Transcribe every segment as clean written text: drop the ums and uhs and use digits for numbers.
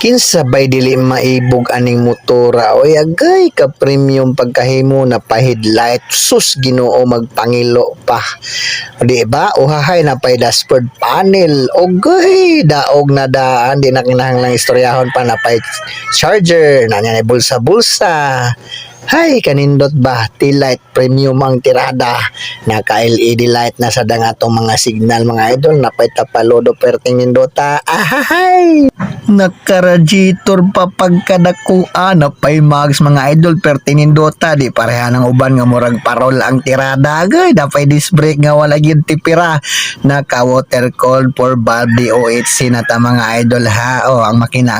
Kinsa bay dili maibog aning motora oy agay ka premium pagkahimo na pa headlight sus Ginoo magpangilo pa di ba uhahay na pay dashboard panel ogay daog na daan di na kinahanglang istoryahon pa na pay charger na niya bulsa-bulsa. Hay, kanindot ba? T-light premium ang tirada. Naka-LED light na sa dangatong mga signal mga idol. Napay tapalodo perting nindota. Ahahay! Naka-radiator pa pagkadakuan. Napay mags mga idol perting nindota. Di pareha ng uban nga murag parol ang tirada. Agay, napay disc brake nga wala yun tipira. Naka-water cold for valve DOHC na ta mga idol ha. O, ang makina.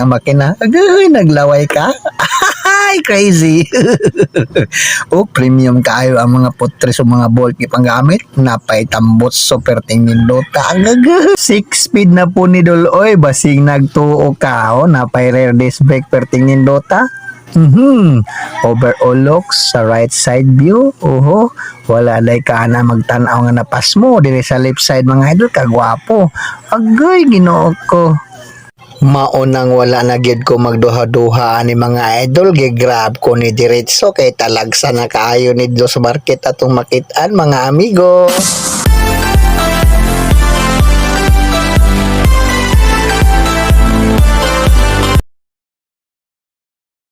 Agay, naglaway ka? Ay, crazy. O premium kayo ang mga putres o mga bulky panggamit napay tambot super tingin dota agaga 6 speed na po ni Doloy basing nagtuo ka o napay rear disc brake per tingin dota. Overall looks sa right side view wala lay ka na magtanaw nga napas mo dili sa left side mga idol kagwapo agay Ginoo ko. Maunang wala na gyud ko magduha-duha ni mga idol gigrab ko ni diretso kay talagsa na kaayo ni sa market atong makitaan mga amigo.